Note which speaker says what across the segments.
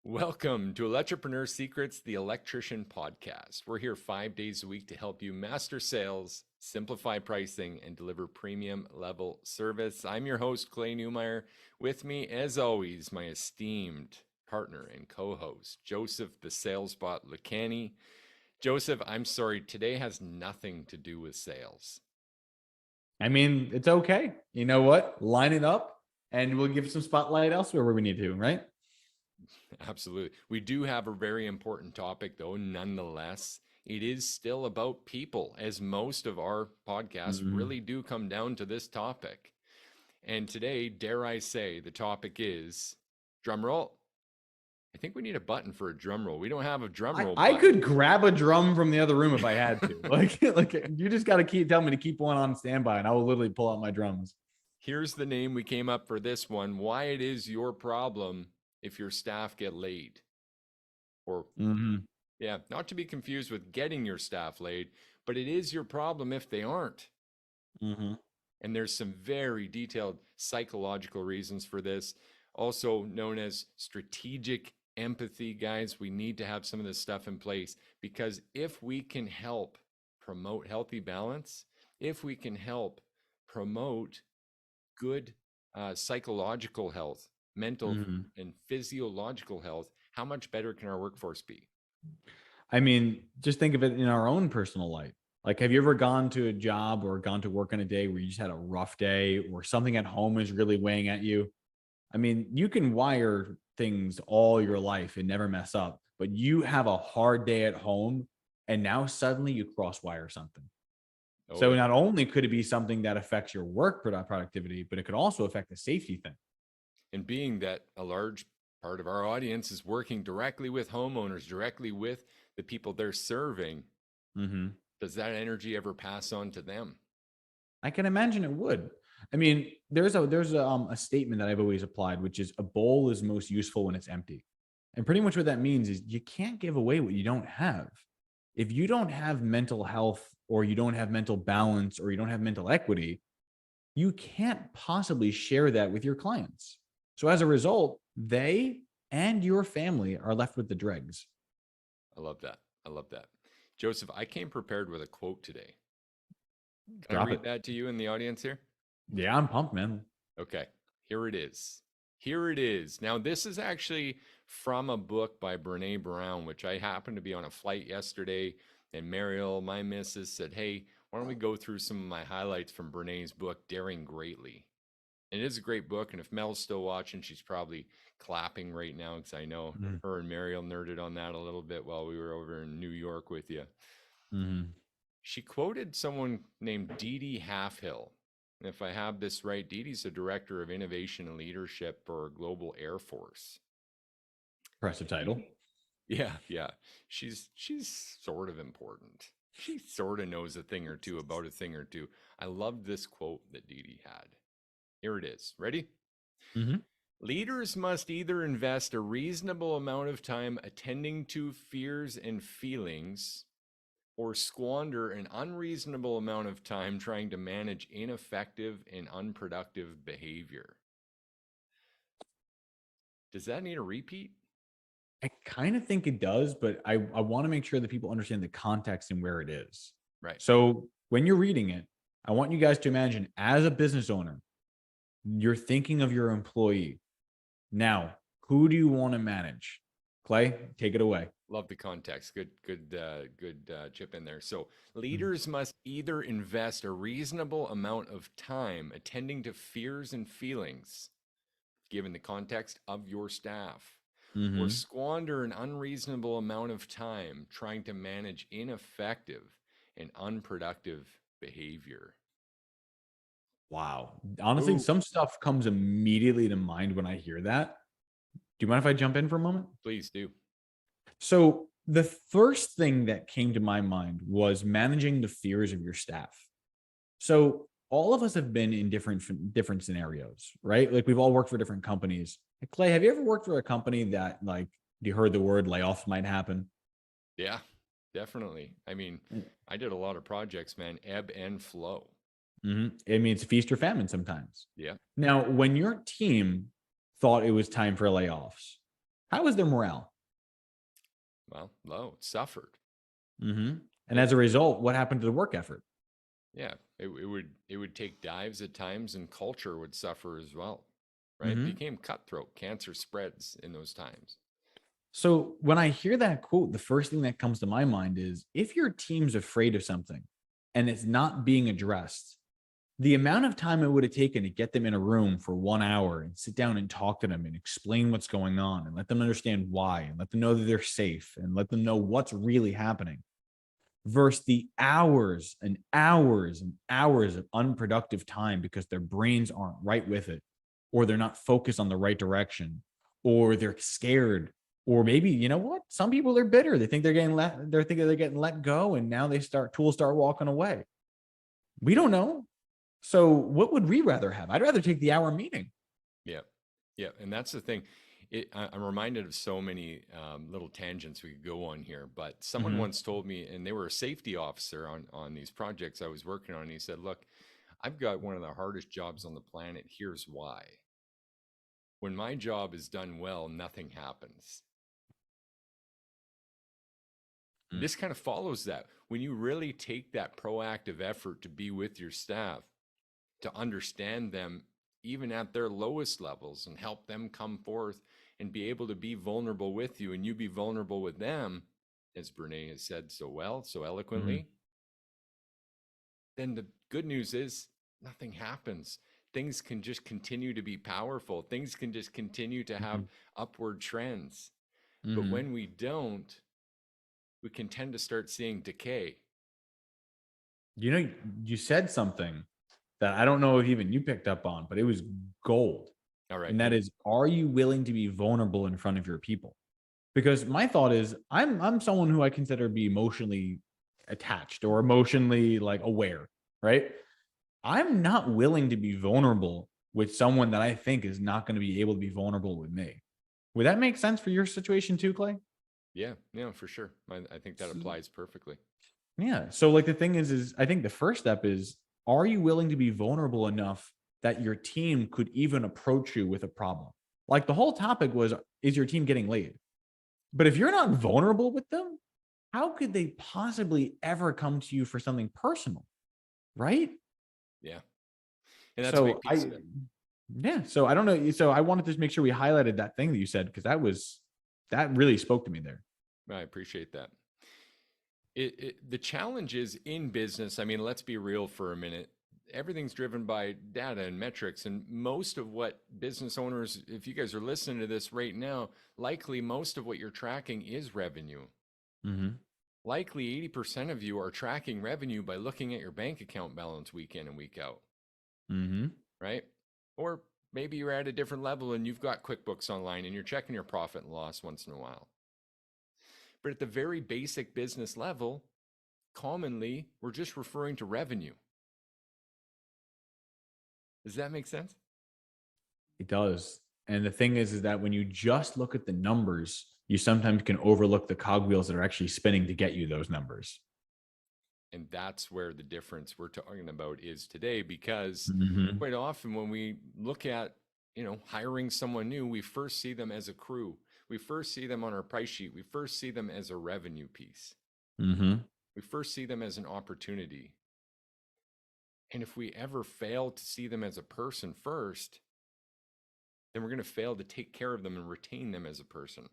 Speaker 1: Welcome to Electripreneur Secrets, the Electrician podcast. We're here 5 days a week to help you master sales, simplify pricing, and deliver premium level service. I'm your host, Clay Newmeyer. With me, as always, my esteemed partner and co-host, Joseph the Salesbot Lucani. Joseph, I'm sorry, today has nothing to do with sales.
Speaker 2: I mean, it's okay. You know what? Line it up and we'll give some spotlight elsewhere where we need to, right?
Speaker 1: Absolutely. We do have a very important topic, though, nonetheless. It is still about people, as most of our podcasts really do come down to this topic. And today, dare I say, the topic is drum roll. I think we need a button for a drum roll. We don't have a drum roll
Speaker 2: I
Speaker 1: button.
Speaker 2: could grab a drum from the other room if I had to. like you just got to tell me to keep one on standby and I will literally pull out my drums.
Speaker 1: Here's the name we came up for this one: why it is your problem if your staff get laid. Or yeah, not to be confused with getting your staff laid, but it is your problem if they aren't. And there's some very detailed psychological reasons for this, also known as strategic empathy. Guys, we need to have some of this stuff in place, because if we can help promote healthy balance, if we can help promote good psychological health, mental and physiological health, how much better can our workforce be?
Speaker 2: I mean, just think of it in our own personal life. Like, have you ever gone to a job or gone to work on a day where you just had a rough day or something at home is really weighing at you? I mean, you can wire things all your life and never mess up, but you have a hard day at home and now suddenly you cross wire something. So not only could it be something that affects your work productivity, but it could also affect the safety thing.
Speaker 1: And being that a large part of our audience is working directly with homeowners, directly with the people they're serving, does that energy ever pass on to them?
Speaker 2: I can imagine it would. I mean, there's a statement that I've always applied, which is a bowl is most useful when it's empty. And pretty much what that means is you can't give away what you don't have. If you don't have mental health, or you don't have mental balance, or you don't have mental equity, you can't possibly share that with your clients. So as a result, they and your family are left with the dregs.
Speaker 1: I love that. I love that. Joseph, I came prepared with a quote today. Can I read that to you in the audience here?
Speaker 2: Yeah, I'm pumped, man.
Speaker 1: Okay, here it is. Here it is. Now, this is actually from a book by Brene Brown, which I happened to be on a flight yesterday, and Mariel, my missus, said, hey, why don't we go through some of my highlights from Brene's book, Daring Greatly. And it is a great book, and if Mel's still watching, she's probably clapping right now, because I know her and Mariel nerded on that a little bit while we were over in New York with you. She quoted someone named Dee Dee Halfhill. And if I have this right, Dee Dee's the director of innovation and leadership for Global Air Force.
Speaker 2: Impressive title.
Speaker 1: Yeah. She's sort of important. She sort of knows a thing or two about a thing or two. I love this quote that Dee Dee had. Here it is. Ready? Leaders must either invest a reasonable amount of time attending to fears and feelings, or squander an unreasonable amount of time trying to manage ineffective and unproductive behavior. Does that need a repeat?
Speaker 2: I kind of think it does, but I want to make sure that people understand the context and where it is.
Speaker 1: Right.
Speaker 2: So when you're reading it, I want you guys to imagine, as a business owner, you're thinking of your employee. Now, who do you want to manage? Clay, take it away.
Speaker 1: Love the context. Good chip in there. So leaders must either invest a reasonable amount of time attending to fears and feelings, given the context of your staff, or squander an unreasonable amount of time trying to manage ineffective and unproductive behavior.
Speaker 2: Wow. Honestly, some stuff comes immediately to mind when I hear that. Do you mind if I jump in for a moment?
Speaker 1: Please do.
Speaker 2: So the first thing that came to my mind was managing the fears of your staff. So all of us have been in different scenarios, right? Like, we've all worked for different companies. Like, Clay, have you ever worked for a company that, like, you heard the word layoffs might happen?
Speaker 1: Yeah, definitely. I mean, I did a lot of projects, man, ebb and flow.
Speaker 2: I mean, it's feast or famine sometimes.
Speaker 1: Yeah.
Speaker 2: Now, when your team thought it was time for layoffs, How was their morale?
Speaker 1: Well, low, it suffered.
Speaker 2: And
Speaker 1: It,
Speaker 2: as a result, what happened to the work effort?
Speaker 1: yeah, it would take dives at times, and culture would suffer as well, right? It
Speaker 2: hmm
Speaker 1: became cutthroat. Cancer spreads in those times.
Speaker 2: So when I hear that quote, the first thing that comes to my mind is if your team's afraid of something and it's not being addressed, the amount of time it would have taken to get them in a room for 1 hour and sit down and talk to them and explain what's going on and let them understand why and let them know that they're safe and let them know what's really happening versus the hours and hours and hours of unproductive time because their brains aren't right with it, or they're not focused on the right direction, or they're scared, or maybe you know what? Some people are bitter. They think they're getting let go, and now tools start walking away. We don't know. So what would we rather have? I'd rather take the hour meeting.
Speaker 1: Yeah. Yeah. And that's the thing. I'm reminded of so many little tangents we could go on here, but someone
Speaker 2: hmm
Speaker 1: once told me, and they were a safety officer on these projects I was working on. And he said, look, I've got one of the hardest jobs on the planet. Here's why. When my job is done well, nothing happens. And this kind of follows that. When you really take that proactive effort to be with your staff, to understand them even at their lowest levels and help them come forth and be able to be vulnerable with you and you be vulnerable with them, as Brene has said so well, so
Speaker 2: hmm
Speaker 1: eloquently, then the good news is nothing happens. Things can just continue to be powerful. Things can just continue to have
Speaker 2: hmm
Speaker 1: upward trends. But
Speaker 2: hmm
Speaker 1: when we don't, we can tend to start seeing decay.
Speaker 2: You know, you said something that I don't know if even you picked up on, but it was gold.
Speaker 1: All right,
Speaker 2: And that
Speaker 1: hit it.
Speaker 2: is, are you willing to be vulnerable in front of your people? Because my thought is, I'm someone who I consider to be emotionally attached or emotionally like aware, right? I'm not willing to be vulnerable with someone that I think is not going to be able to be vulnerable with me. Would that make sense for your situation too, Clay?
Speaker 1: Yeah, yeah, for sure. I think that applies perfectly.
Speaker 2: Yeah. So like the thing is I think the first step is, are you willing to be vulnerable enough that your team could even approach you with a problem? Like the whole topic was, is your team getting laid? But if you're not vulnerable with them, how could they possibly ever come to you for something personal? Right.
Speaker 1: Yeah. And that's a big
Speaker 2: So
Speaker 1: piece of it.
Speaker 2: yeah. So I don't know. So I wanted to make sure we highlighted that thing that you said, because that really spoke to me there.
Speaker 1: I appreciate that. The challenge is in business. I mean, let's be real for a minute. Everything's driven by data and metrics. And most of what business owners, if you guys are listening to this right now, likely most of what you're tracking is revenue.
Speaker 2: Mm-hmm.
Speaker 1: Likely 80% of you are tracking revenue by looking at your bank account balance week in and week out,
Speaker 2: Mm-hmm.
Speaker 1: right? Or maybe you're at a different level and you've got QuickBooks online and you're checking your profit and loss once in a while. But at the very basic business level, commonly we're just referring to revenue. Does that make sense?
Speaker 2: It does. And the thing is that when you just look at the numbers, you sometimes can overlook the cogwheels that are actually spinning to get you those numbers.
Speaker 1: And that's where the difference we're talking about is today, because
Speaker 2: Mm-hmm.
Speaker 1: quite often when we look at, hiring someone new, we first see them as a crew. We first see them on our price sheet. We first see them as a revenue piece.
Speaker 2: Mm-hmm.
Speaker 1: We first see them as an opportunity. And if we ever fail to see them as a person first, then we're going to fail to take care of them and retain them as a person,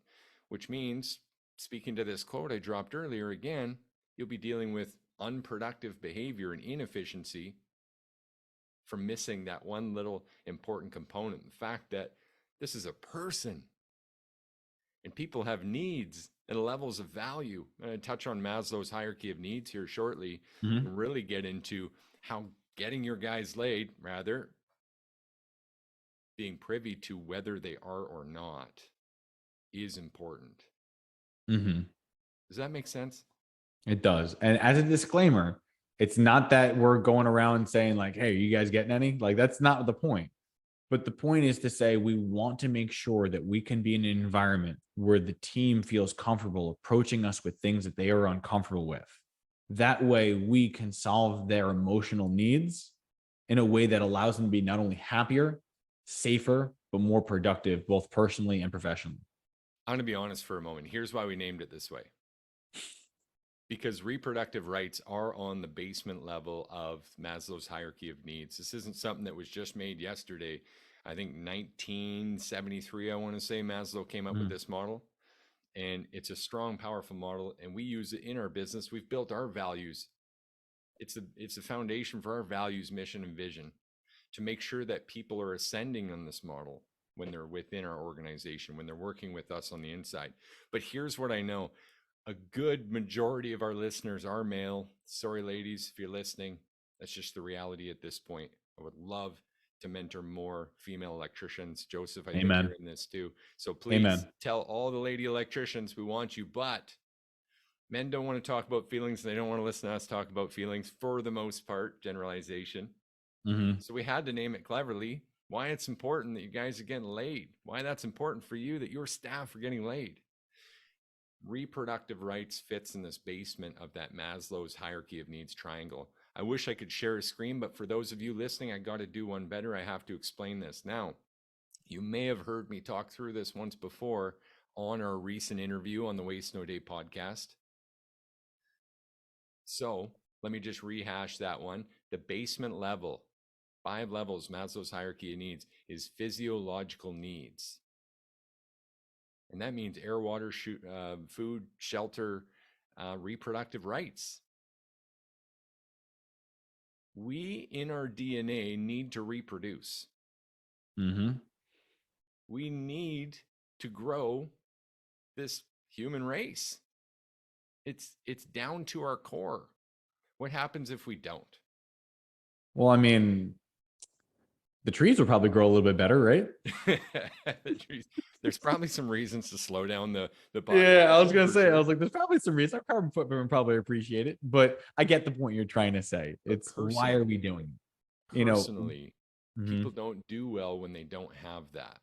Speaker 1: which means, speaking to this quote I dropped earlier again, you'll be dealing with unproductive behavior and inefficiency from missing that one little important component, the fact that this is a person and people have needs and levels of value. I'm going to touch on Maslow's hierarchy of needs here shortly
Speaker 2: Mm-hmm.
Speaker 1: and really get into how getting your guys laid, rather, being privy to whether they are or not, is important.
Speaker 2: Mm-hmm.
Speaker 1: Does that make sense?
Speaker 2: It does. And as a disclaimer, it's not that we're going around saying like, hey, are you guys getting any? Like, that's not the point. But the point is to say we want to make sure that we can be in an environment where the team feels comfortable approaching us with things that they are uncomfortable with. That way, we can solve their emotional needs in a way that allows them to be not only happier, safer, but more productive, both personally and professionally.
Speaker 1: I'm going to be honest for a moment. Here's why we named it this way. Because reproductive rights are on the basement level of Maslow's hierarchy of needs. This isn't something that was just made yesterday. I think 1973, I want to say, Maslow came up with this model. And it's a strong, powerful model. And we use it in our business. We've built our values. It's a foundation for our values, mission, and vision to make sure that people are ascending on this model when they're within our organization, when they're working with us on the inside. But here's what I know. A good majority of our listeners are male. Sorry, ladies, if you're listening, that's just the reality at this point. I would love to mentor more female electricians. Joseph, I think you're
Speaker 2: Amen.
Speaker 1: in this too. So please
Speaker 2: Amen.
Speaker 1: tell all the lady electricians we want you, but men don't want to talk about feelings. And they don't want to listen to us talk about feelings for the most part, generalization. So we had to name it cleverly. Why it's important that you guys are getting laid. Why that's important for you that your staff are getting laid. Reproductive rights fits in this basement of that Maslow's hierarchy of needs triangle. I wish I could share a screen, but for those of you listening, I got to do one better. I have to explain this. Now, you may have heard me talk through this once before on our recent interview on the Waste No Day podcast. So let me just rehash that one. The basement level, 5 levels, Maslow's hierarchy of needs, is physiological needs. And that means air, water, food, shelter, reproductive rights. We in our DNA need to reproduce. We need to grow this human race. It's down to our core. What happens if we don't?
Speaker 2: Well, I mean, the trees will probably grow a little bit better, right?
Speaker 1: The trees. There's probably some reasons to slow down the podcast.
Speaker 2: Yeah, I was gonna say, I was like, there's probably some reason our carbon footprint would probably appreciate it, but I get the point you're trying to say. It's why are we doing it?
Speaker 1: Personally, people don't do well when they don't have that.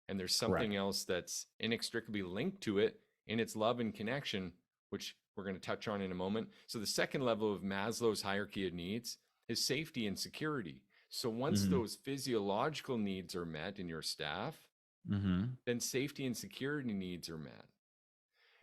Speaker 1: And there's something else that's inextricably linked to it, and it's love and connection, which we're going to touch on in a moment. So the second level of Maslow's hierarchy of needs is safety and security. So once those physiological needs are met in your staff, then safety and security needs are met.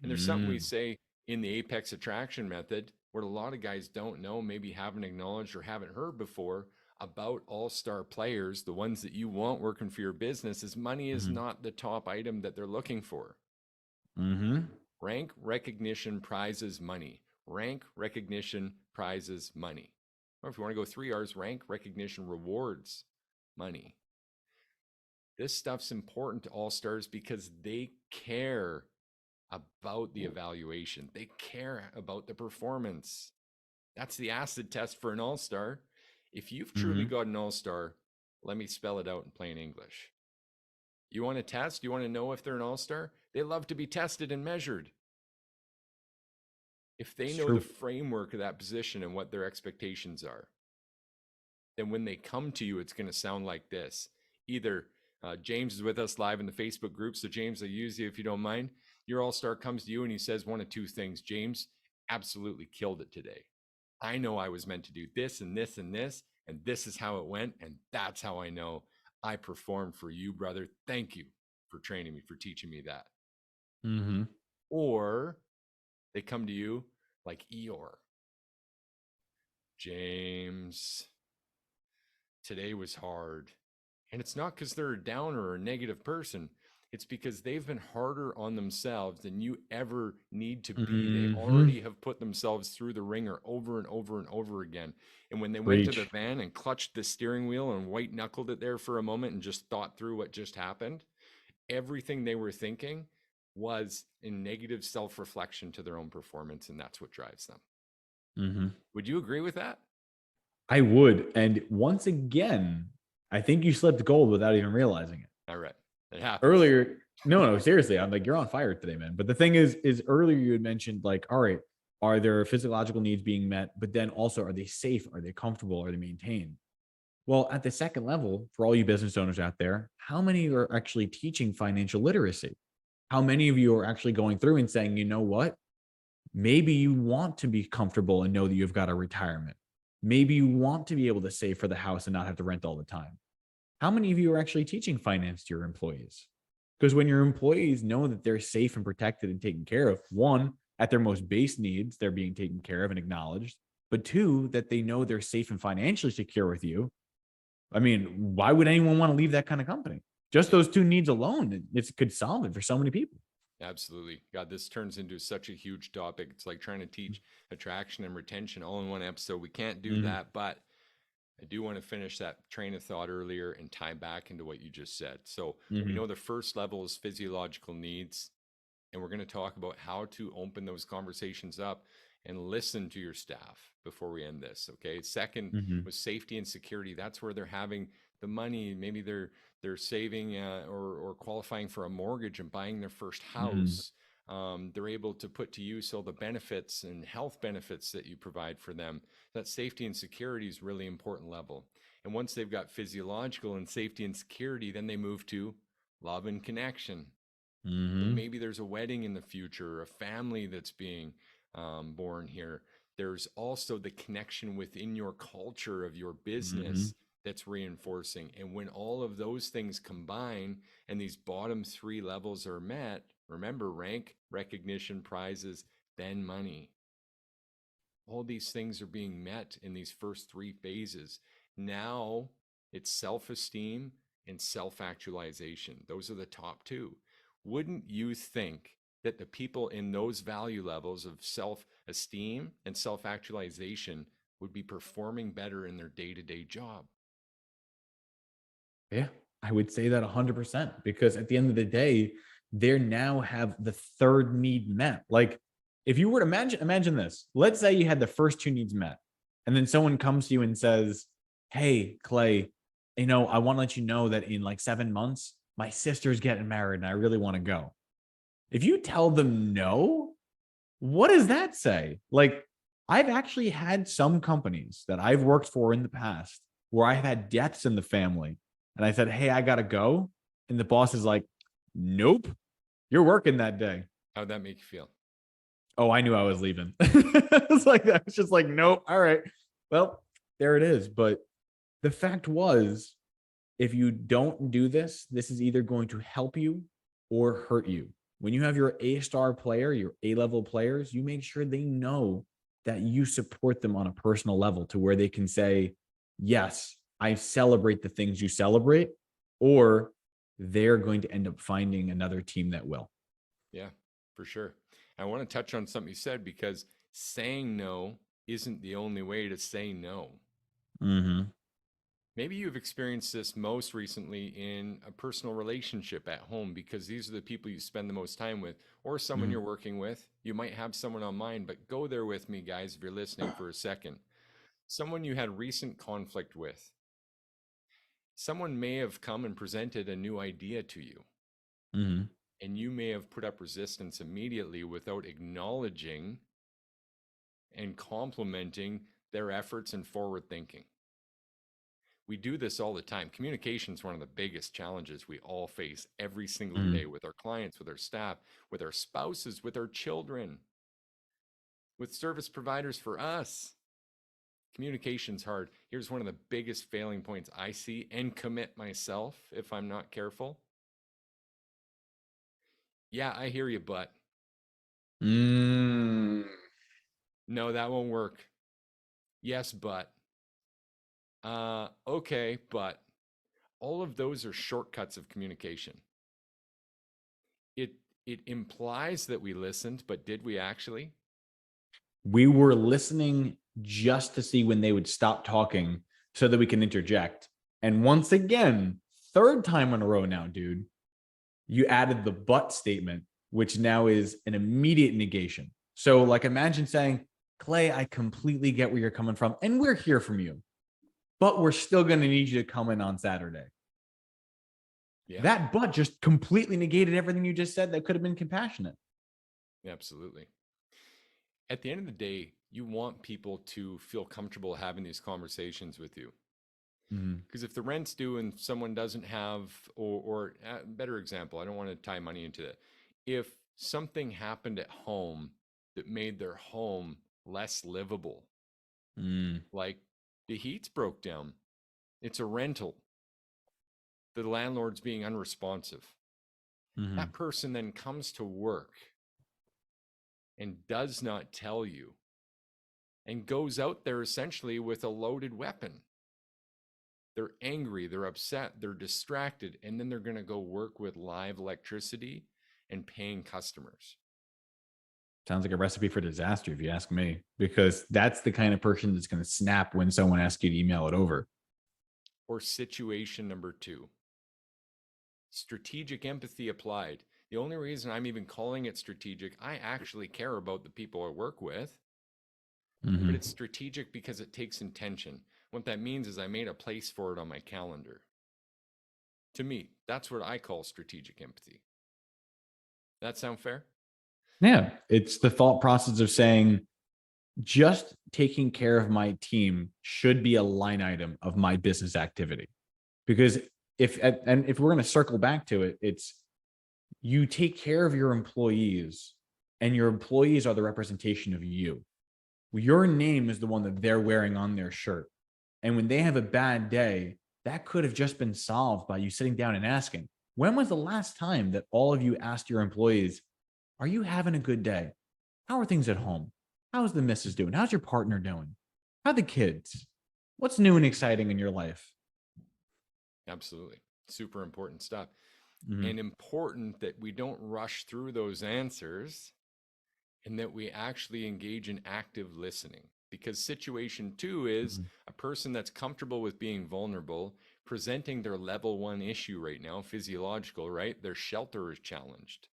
Speaker 1: And there's something we say in the apex attraction method, what a lot of guys don't know, maybe haven't acknowledged or haven't heard before about all-star players, the ones that you want working for your business, is money is not the top item that they're looking for. Rank, recognition, prizes, money. Rank, recognition, prizes, money. Or if you want to go 3 R's, rank, recognition, rewards, money. This stuff's important to all-stars because they care about the evaluation. They care about the performance. That's the acid test for an all-star. If you've truly got an all-star, let me spell it out in plain English. You want to test? You want to know if they're an all-star? They love to be tested and measured. If they know the framework of that position and what their expectations are, then when they come to you, it's going to sound like this. Either James is with us live in the Facebook group. So James, I use you if you don't mind. Your all-star comes to you and he says one of two things. James, absolutely killed it today. I know I was meant to do this and this and this, and this is how it went. And that's how I know I performed for you, brother. Thank you for training me, for teaching me that. Or they come to you like Eeyore. James, today was hard. And it's not because they're a downer or a negative person. It's because they've been harder on themselves than you ever need to be. They already have put themselves through the ringer over and over and over again. And when they went to the van and clutched the steering wheel and white knuckled it there for a moment and just thought through what just happened, everything they were thinking was in negative self-reflection to their own performance. And that's what drives them. Would you agree with that?
Speaker 2: I would. And once again, I think you slipped gold without even realizing it.
Speaker 1: All right. It happens.
Speaker 2: Earlier, no, seriously. I'm like, you're on fire today, man. But the thing is earlier you had mentioned like, all right, are there physiological needs being met? But then also, are they safe? Are they comfortable? Are they maintained? Well, at the second level, for all you business owners out there, how many are actually teaching financial literacy? How many of you are actually going through and saying, you know what? Maybe you want to be comfortable and know that you've got a retirement. Maybe you want to be able to save for the house and not have to rent all the time. How many of you are actually teaching finance to your employees? Because when your employees know that they're safe and protected and taken care of, one, at their most base needs, they're being taken care of and acknowledged. But two, that they know they're safe and financially secure with you. I mean, why would anyone want to leave that kind of company? Just
Speaker 1: Yeah.
Speaker 2: those two needs alone, it could solve it for so many people.
Speaker 1: Absolutely. God, this turns into such a huge topic. It's like trying to teach attraction and retention all in one episode. We can't do
Speaker 2: Mm-hmm.
Speaker 1: that, but I do want to finish that train of thought earlier and tie back into what you just said. So we
Speaker 2: Mm-hmm.
Speaker 1: know the first level is physiological needs, and we're going to talk about how to open those conversations up and listen to your staff before we end this. Okay. Second
Speaker 2: Mm-hmm.
Speaker 1: was safety and security. That's where they're having the money. Maybe they're saving or qualifying for a mortgage and buying their first
Speaker 2: Mm-hmm.
Speaker 1: house. They're able to put to use all the benefits and health benefits that you provide for them. That safety and security is really important level. And once they've got physiological and safety and security, then they move to love and connection. So
Speaker 2: Mm-hmm.
Speaker 1: maybe there's a wedding in the future, a family that's being born here. There's also the connection within your culture of your
Speaker 2: Mm-hmm.
Speaker 1: business that's reinforcing. And when all of those things combine and these bottom three levels are met, remember rank, recognition, prizes, then money. All these things are being met in these first three phases. Now it's self esteem and self actualization. Those are the top two. Wouldn't you think that the people in those value levels of self esteem and self actualization would be performing better in their day to day job?
Speaker 2: Yeah, I would say that 100% because at the end of the day, they now have the third need met. Like if you were to imagine this, let's say you had the first two needs met, and then someone comes to you and says, "Hey, Clay, I want to let you know that in like 7 months, my sister's getting married and I really want to go." If you tell them no, what does that say? Like, I've actually had some companies that I've worked for in the past where I've had deaths in the family. And I said, "Hey, I got to go." And the boss is like, "Nope, you're working that day."
Speaker 1: How'd that make you feel?
Speaker 2: Oh, I knew I was leaving. It's like that. It's just like, nope. All right. Well, there it is. But the fact was, if you don't do this, this is either going to help you or hurt you. When you have your A star player, your A level players, you make sure they know that you support them on a personal level to where they can say, "Yes, I celebrate the things you celebrate," or they're going to end up finding another team that will.
Speaker 1: Yeah, for sure. I want to touch on something you said because saying no isn't the only way to say no.
Speaker 2: Mm-hmm.
Speaker 1: Maybe you've experienced this most recently in a personal relationship at home because these are the people you spend the most time with, or someone
Speaker 2: Mm-hmm.
Speaker 1: you're working with. You might have someone on mind, but go there with me, guys, if you're listening for a second. Someone you had recent conflict with. Someone may have come and presented a new idea to you,
Speaker 2: Mm-hmm.
Speaker 1: and you may have put up resistance immediately without acknowledging and complimenting their efforts and forward thinking. We do this all the time. Communication is one of the biggest challenges we all face every single
Speaker 2: Mm-hmm.
Speaker 1: day with our clients, with our staff, with our spouses, with our children, with service providers for us. Communication's hard. Here's one of the biggest failing points I see and commit myself if I'm not careful. Yeah, I hear you, but
Speaker 2: Mm.
Speaker 1: no, that won't work. Yes, but okay, but all of those are shortcuts of communication. It it implies that we listened, but did we actually?
Speaker 2: We were listening just to see when they would stop talking so that we can interject. And once again, third time in a row now, dude, you added the but statement, which now is an immediate negation. So, like, imagine saying, "Clay, I completely get where you're coming from, and we're here from you, but we're still going to need you to come in on Saturday."
Speaker 1: Yeah,
Speaker 2: That but just completely negated everything you just said that could have been compassionate.
Speaker 1: absolutely. At the end of the day, you want people to feel comfortable having these conversations with you.
Speaker 2: Mm-hmm.
Speaker 1: Because if the rent's due and someone doesn't have, or better example, I don't want to tie money into that. If something happened at home that made their home less livable,
Speaker 2: Mm.
Speaker 1: like the heat's broke down, it's a rental, the landlord's being unresponsive.
Speaker 2: Mm-hmm.
Speaker 1: That person then comes to work and does not tell you and goes out there essentially with a loaded weapon. They're angry, they're upset, they're distracted, and then they're going to go work with live electricity and paying customers.
Speaker 2: Sounds like a recipe for disaster, if you ask me, because that's the kind of person that's going to snap when someone asks you to email it over.
Speaker 1: Or situation number 2, strategic empathy applied. The only reason I'm even calling it strategic, I actually care about the people I work with, but it's
Speaker 2: Mm-hmm.
Speaker 1: strategic because it takes intention. What that means is I made a place for it on my calendar. To me, that's what I call strategic empathy. That sound fair?
Speaker 2: Yeah, it's the thought process of saying, just taking care of my team should be a line item of my business activity. Because if we're going to circle back to it, it's you take care of your employees, and your employees are the representation of you. Your name is the one that they're wearing on their shirt. And when they have a bad day, that could have just been solved by you sitting down and asking, when was the last time that all of you asked your employees, are you having a good day? How are things at home? How's the missus doing? How's your partner doing? How are the kids? What's new and exciting in your life?
Speaker 1: Absolutely. Super important stuff.
Speaker 2: Mm-hmm.
Speaker 1: And important that we don't rush through those answers and that we actually engage in active listening. Because situation 2 is
Speaker 2: Mm-hmm.
Speaker 1: a person that's comfortable with being vulnerable, presenting their level 1 issue right now, physiological, right? Their shelter is challenged.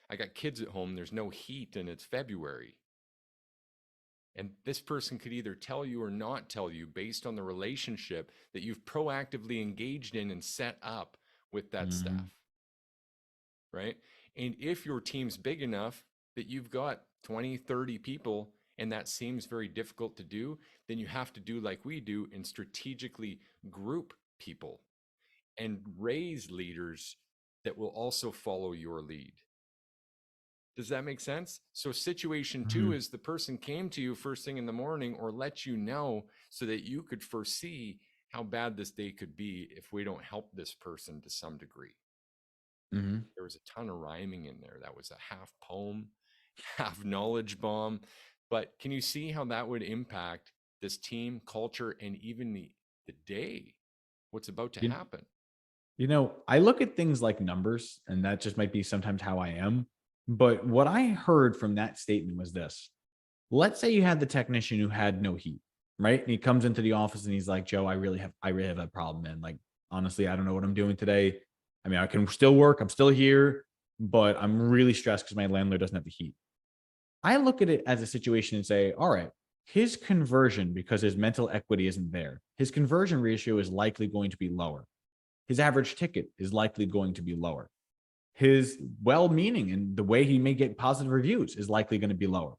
Speaker 1: I got kids at home, there's no heat, and it's February. And this person could either tell you or not tell you based on the relationship that you've proactively engaged in and set up with that
Speaker 2: Mm-hmm.
Speaker 1: staff, right? And if your team's big enough that you've got 20, 30 people and that seems very difficult to do, then you have to do like we do and strategically group people and raise leaders that will also follow your lead. Does that make sense? So situation 2
Speaker 2: Mm-hmm.
Speaker 1: is the person came to you first thing in the morning or let you know so that you could foresee how bad this day could be if we don't help this person to some degree.
Speaker 2: Mm-hmm.
Speaker 1: There was a ton of rhyming in there. That was a half poem, half knowledge bomb. But can you see how that would impact this team culture and even the day, what's about to
Speaker 2: You,
Speaker 1: happen?
Speaker 2: I look at things like numbers, and that just might be sometimes how I am. But what I heard from that statement was this. Let's say you had the technician who had no heat, right? And he comes into the office and he's like, Joe, I really have a problem, man. Like, honestly, I don't know what I'm doing today. I mean, I can still work. I'm still here, but I'm really stressed because my landlord doesn't have the heat. I look at it as a situation and say, all right, his conversion, because his mental equity isn't there, his conversion ratio is likely going to be lower. His average ticket is likely going to be lower. His well meaning and the way he may get positive reviews is likely going to be lower.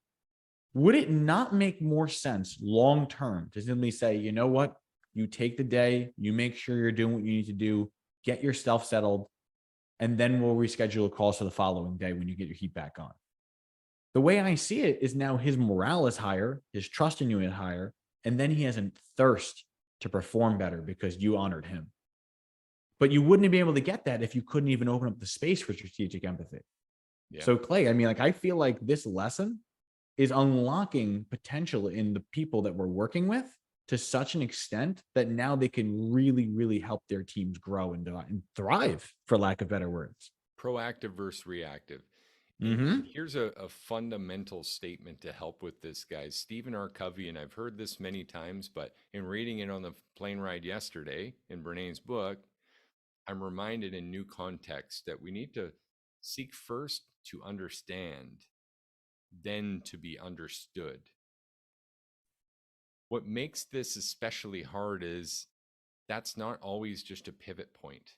Speaker 2: Would it not make more sense long term to simply say, you know what? You take the day, you make sure you're doing what you need to do, get yourself settled, and then we'll reschedule a call for the following day when you get your heat back on. The way I see it is now his morale is higher, his trust in you is higher, and then he has a thirst to perform better because you honored him. But you wouldn't be able to get that if you couldn't even open up the space for strategic empathy.
Speaker 1: Yeah.
Speaker 2: So, Clay, I mean, like, I feel like this lesson is unlocking potential in the people that we're working with to such an extent that now they can really, really help their teams grow and thrive, for lack of better words.
Speaker 1: Proactive versus reactive. And
Speaker 2: Mm-hmm.
Speaker 1: here's a fundamental statement to help with this, guys. Stephen R. Covey, and I've heard this many times, but in reading it on the plane ride yesterday in Brené's book, I'm reminded in new context that we need to seek first to understand, then to be understood. What makes this especially hard is that's not always just a pivot point.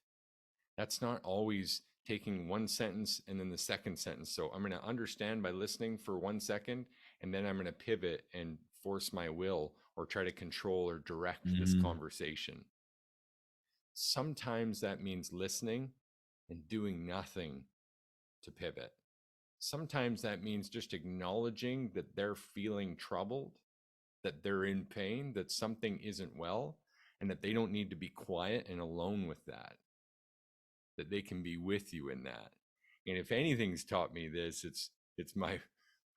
Speaker 1: That's not always taking one sentence and then the second sentence. So I'm going to understand by listening for 1 second, and then I'm going to pivot and force my will or try to control or direct this
Speaker 2: Mm-hmm.
Speaker 1: conversation. Sometimes that means listening and doing nothing to pivot. Sometimes that means just acknowledging that they're feeling troubled, that they're in pain, that something isn't well, and that they don't need to be quiet and alone with that, that they can be with you in that. And if anything's taught me this, it's my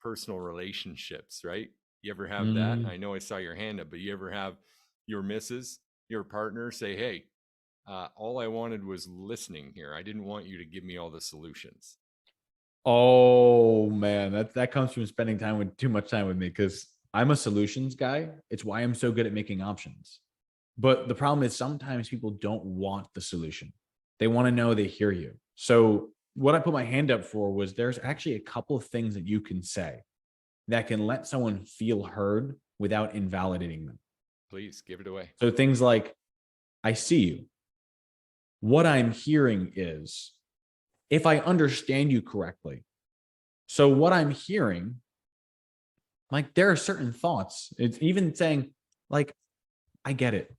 Speaker 1: personal relationships, right? You ever have that?
Speaker 2: Mm-hmm.
Speaker 1: I know I saw your hand up, but you ever have your missus, your partner say, "Hey, all I wanted was listening here. I didn't want you to give me all the solutions."
Speaker 2: Oh man, that comes from spending time with too much time with me because I'm a solutions guy. It's why I'm so good at making options. But the problem is sometimes people don't want the solution. They want to know they hear you. So what I put my hand up for was there's actually a couple of things that you can say that can let someone feel heard without invalidating them.
Speaker 1: Please give it away.
Speaker 2: So things like, I see you. What I'm hearing is, if I understand you correctly. So what I'm hearing, like there are certain thoughts. It's even saying, like, I get it.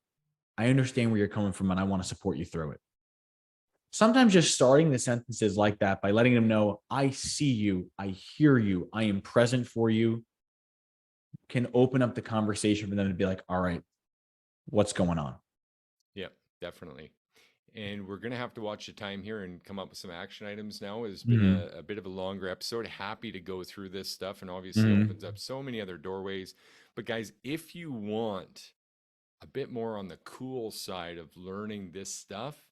Speaker 2: I understand where you're coming from and I want to support you through it. Sometimes just starting the sentences like that by letting them know, I see you, I hear you, I am present for you, can open up the conversation for them to be like, all right, what's going on?
Speaker 1: Yep, definitely. And we're going to have to watch the time here and come up with some action items now. It's been
Speaker 2: Mm-hmm.
Speaker 1: a bit of a longer episode. Happy to go through this stuff and obviously opens
Speaker 2: Mm-hmm.
Speaker 1: up so many other doorways. But guys, if you want a bit more on the cool side of learning this stuff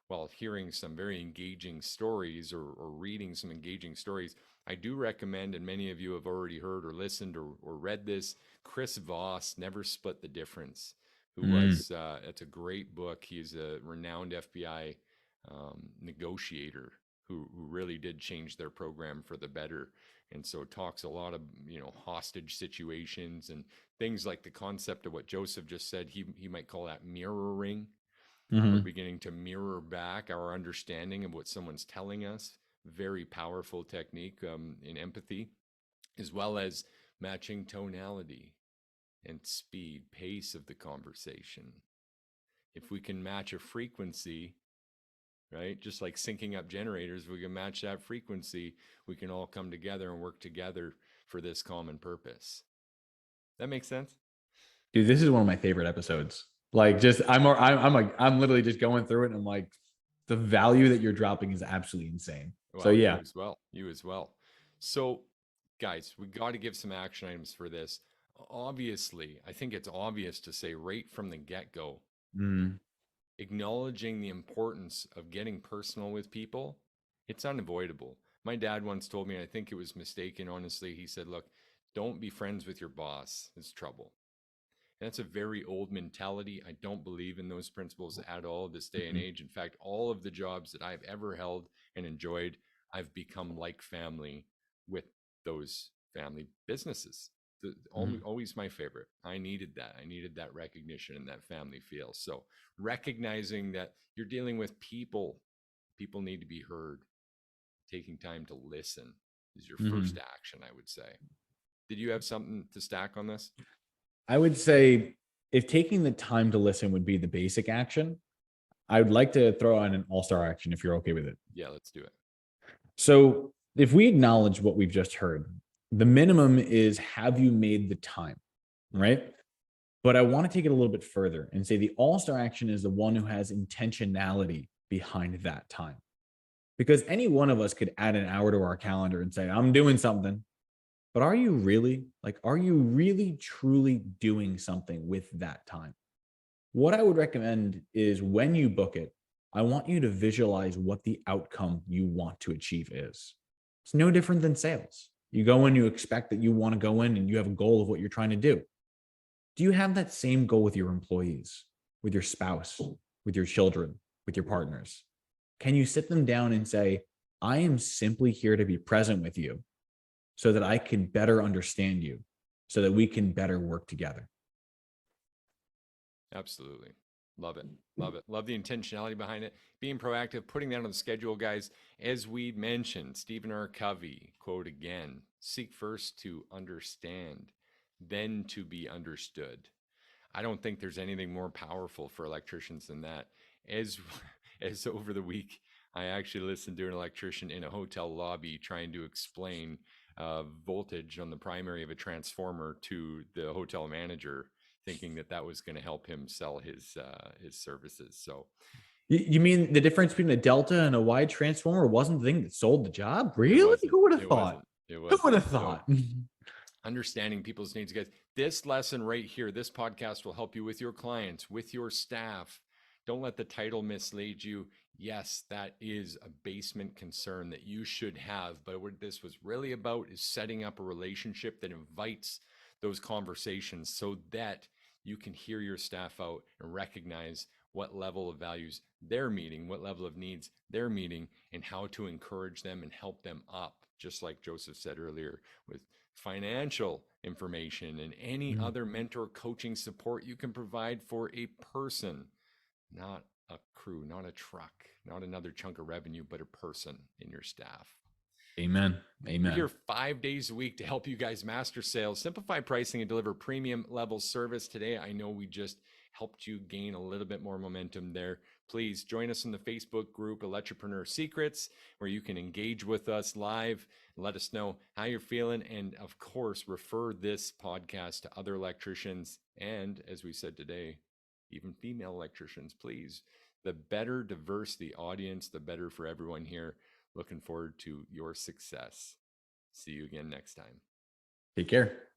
Speaker 1: while hearing some very engaging stories or reading some engaging stories, I do recommend, and many of you have already heard or listened or read this, Chris Voss, Never Split the Difference, who
Speaker 2: Mm-hmm.
Speaker 1: was, it's a great book. He's a renowned FBI negotiator who really did change their program for the better. And so it talks a lot of, hostage situations and things like the concept of what Joseph just said. He might call that mirroring. We're
Speaker 2: Mm-hmm.
Speaker 1: beginning to mirror back our understanding of what someone's telling us. Very powerful technique in empathy, as well as matching tonality and speed, pace of the conversation. If we can match a frequency, right, just like syncing up generators, we can match that frequency, we can all come together and work together for this common purpose. That makes sense?
Speaker 2: Dude, this is one of my favorite episodes. Like, just I'm literally just going through it, and I'm like, the value that you're dropping is absolutely insane. So
Speaker 1: Well, you
Speaker 2: yeah.
Speaker 1: as well. You as well. So, guys, we got to give some action items for this. Obviously, I think it's obvious to say right from the get go,
Speaker 2: Mm-hmm.
Speaker 1: acknowledging the importance of getting personal with people, it's unavoidable. My dad once told me, and I think it was mistaken, honestly. He said, "Look, don't be friends with your boss, it's trouble." That's a very old mentality. I don't believe in those principles at all this day and age. In fact, all of the jobs that I've ever held and enjoyed, I've become like family with those family businesses.
Speaker 2: Mm-hmm.
Speaker 1: Always my favorite. I needed that. I needed that recognition and that family feel. So recognizing that you're dealing with people, people need to be heard. Taking time to listen is your
Speaker 2: Mm-hmm.
Speaker 1: first action, I would say. Did you have something to stack on this?
Speaker 2: I would say if taking the time to listen would be the basic action, I would like to throw on an all-star action if you're okay with it.
Speaker 1: Yeah, let's do it.
Speaker 2: So if we acknowledge what we've just heard, the minimum is, have you made the time? Right. But I want to take it a little bit further and say the all-star action is the one who has intentionality behind that time. Because any one of us could add an hour to our calendar and say, I'm doing something. But are you really? Like, are you really truly doing something with that time? What I would recommend is when you book it, I want you to visualize what the outcome you want to achieve is. It's no different than sales. You go in, you expect that you want to go in and you have a goal of what you're trying to do. Do you have that same goal with your employees, with your spouse, with your children, with your partners? Can you sit them down and say, I am simply here to be present with you so that I can better understand you, so that we can better work together?
Speaker 1: Absolutely. Love it. Love it. Love the intentionality behind it. Being proactive, putting that on the schedule, guys. As we mentioned, Stephen R. Covey, quote again, seek first to understand, then to be understood. I don't think there's anything more powerful for electricians than that. As as over the week, I actually listened to an electrician in a hotel lobby trying to explain voltage on the primary of a transformer to the hotel manager, thinking that that was going to help him sell his services. So
Speaker 2: You mean the difference between a delta and a Y transformer wasn't the thing that sold the job?
Speaker 1: It
Speaker 2: Really?
Speaker 1: wasn't.
Speaker 2: Who would have
Speaker 1: It
Speaker 2: thought?
Speaker 1: wasn't. It
Speaker 2: Who would
Speaker 1: wasn't.
Speaker 2: have
Speaker 1: So
Speaker 2: thought?
Speaker 1: understanding people's needs, guys. This lesson right here, this podcast will help you with your clients, with your staff. Don't let the title mislead you. Yes, that is a basement concern that you should have. But what this was really about is setting up a relationship that invites those conversations so that you can hear your staff out and recognize what level of values they're meeting, what level of needs they're meeting, and how to encourage them and help them up. Just like Joseph said earlier, with financial information and any
Speaker 2: Mm,
Speaker 1: other mentor coaching support you can provide for a person, not a crew, not a truck, not another chunk of revenue, but a person in your staff.
Speaker 2: amen.
Speaker 1: We're
Speaker 2: Amen.
Speaker 1: here 5 days a week to help you guys master sales, simplify pricing, and deliver premium level service. Today, I know we just helped you gain a little bit more momentum there. Please join us in the Facebook group, Electripreneur Secrets, where you can engage with us live and let us know how you're feeling. And of course, refer this podcast to other electricians. And as we said today, even female electricians, please. The better diverse the audience, the better for everyone here. Looking forward to your success. See you again next time.
Speaker 2: Take care.